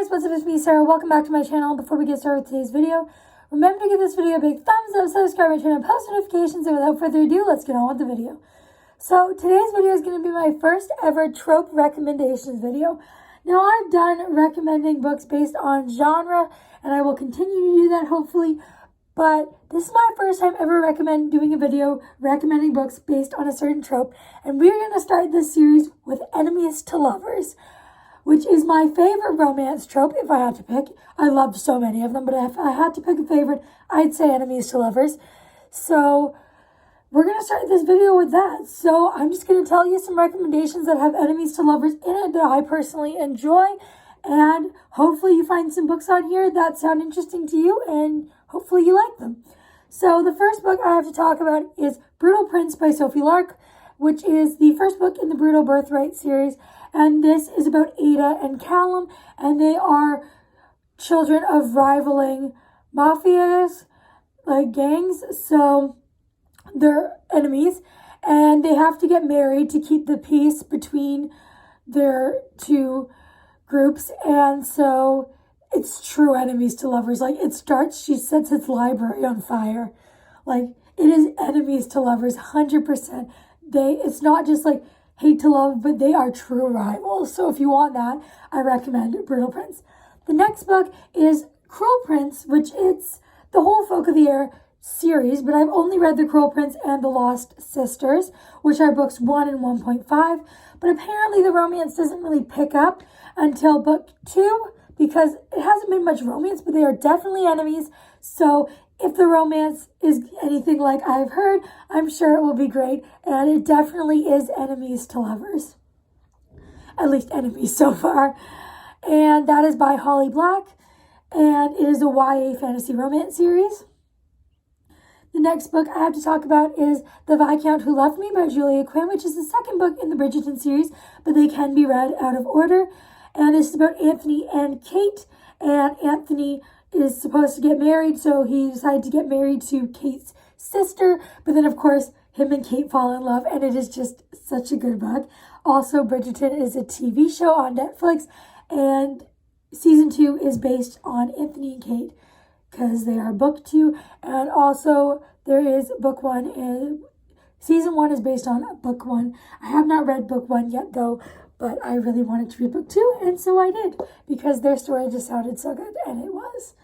guys, what's up? It's me, Sarah. Welcome back to my channel. Before we get started with today's video, remember to give this video a big thumbs up, subscribe my channel, and post notifications, and without further ado, let's get on with the video. So today's video is going to be my first ever trope recommendations video. Now, I've done recommending books based on genre, and I will continue to do that hopefully, but this is my first time ever doing a video recommending books based on a certain trope, and we're going to start this series with enemies to lovers, which is my favorite romance trope if I had to pick. I love so many of them, but if I had to pick a favorite, I'd say enemies to lovers. So we're going to start this video with that. So I'm just going to tell you some recommendations that have enemies to lovers in it that I personally enjoy, and hopefully you find some books on here that sound interesting to you, and hopefully you like them. So the first book I have to talk about is Brutal Prince by Sophie Lark, which is the first book in the Brutal Birthright series. And this is about Ada and Callum, and they are children of rivaling mafias, like gangs. So they're enemies, and they have to get married to keep the peace between their two groups. And so it's true enemies to lovers. Like, it starts, she sets its library on fire. Like, it is enemies to lovers, 100%. It's not just like hate to love, but they are true rivals. So if you want that, I recommend Brutal Prince. The next book is Cruel Prince, which it's the whole Folk of the Air series, but I've only read The Cruel Prince and The Lost Sisters, which are books 1 and 1.5. But apparently the romance doesn't really pick up until book 2, because it hasn't been much romance, but they are definitely enemies. So if the romance is anything like I've heard, I'm sure it will be great. And it definitely is enemies to lovers. At least enemies so far. And that is by Holly Black. And it is a YA fantasy romance series. The next book I have to talk about is The Viscount Who Left Me by Julia Quinn, which is the second book in the Bridgerton series, but they can be read out of order. And this is about Anthony and Kate. And Anthony is supposed to get married, so he decided to get married to Kate's sister. But then, of course, him and Kate fall in love, and it is just such a good book. Also, Bridgerton is a TV show on Netflix, and season 2 is based on Anthony and Kate, because they are book 2. And also, there is book 1, and season 1 is based on book 1. I have not read book 1 yet, though, but I really wanted to read book 2, and so I did, because their story just sounded so good, and it was.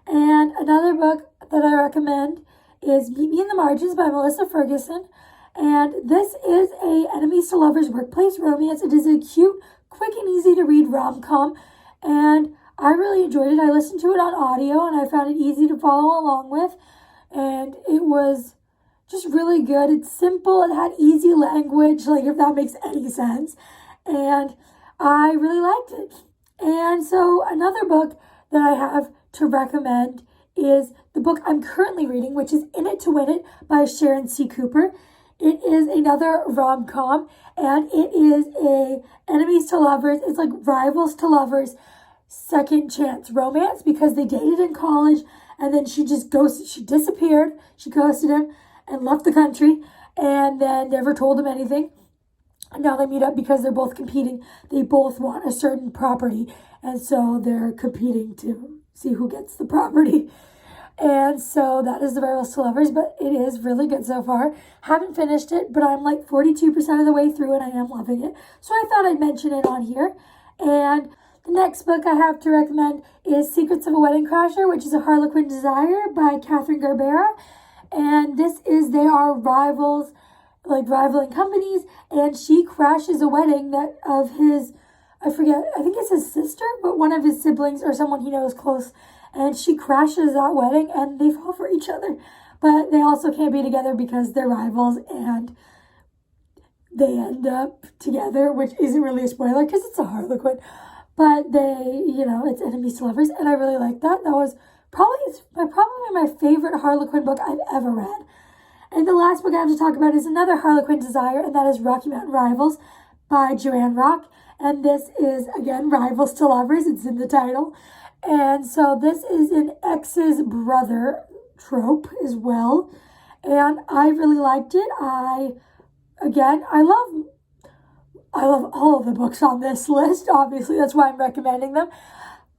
And another book that I recommend is Meet Me in the Margins by Melissa Ferguson. And this is a enemies to lovers workplace romance. It is a cute, quick, and easy to read rom-com, and I really enjoyed it. I listened to it on audio, and I found it easy to follow along with, and it was just really good. It's simple. It had easy language, like, if that makes any sense. And I really liked it. And so another book that I have to recommend is the book I'm currently reading, which is In It to Win It by Sharon C. Cooper. It is another rom-com, and it is a enemies to lovers. It's like rivals to lovers, second chance romance, because they dated in college, and then she disappeared. She ghosted him and left the country, and then never told him anything. And now they meet up because they're both competing. They both want a certain property, and so they're competing to see who gets the property. And so that is The Rivals to Lovers, but it is really good so far. Haven't finished it, but I'm like 42% of the way through, and I am loving it. So I thought I'd mention it on here. And the next book I have to recommend is Secrets of a Wedding Crasher, which is a Harlequin Desire by Catherine Garbera. And this is, they are rivals, like rivaling companies, and she crashes a wedding of his, I forget, I think it's his sister, but one of his siblings or someone he knows close, and she crashes that wedding, and they fall for each other, but they also can't be together because they're rivals, and they end up together, which isn't really a spoiler because it's a Harlequin, but they, it's enemies to lovers, and I really like that. That was probably my favorite Harlequin book I've ever read. And the last book I have to talk about is another Harlequin Desire, and that is Rocky Mountain Rivals by Joanne Rock. And this is, again, rivals to lovers. It's in the title. And so this is an ex's brother trope as well. And I really liked it. I love all of the books on this list. Obviously, that's why I'm recommending them.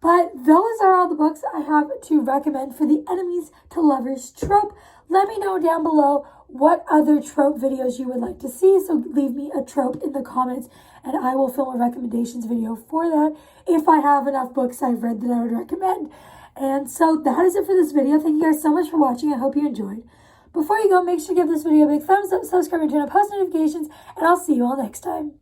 But those are all the books I have to recommend for the enemies to lovers trope. Let me know down below what other trope videos you would like to see. So leave me a trope in the comments and I will film a recommendations video for that if I have enough books I've read that I would recommend. And so that is it for this video. Thank you guys so much for watching. I hope you enjoyed. Before you go, make sure to give this video a big thumbs up, subscribe, and turn on post notifications, and I'll see you all next time.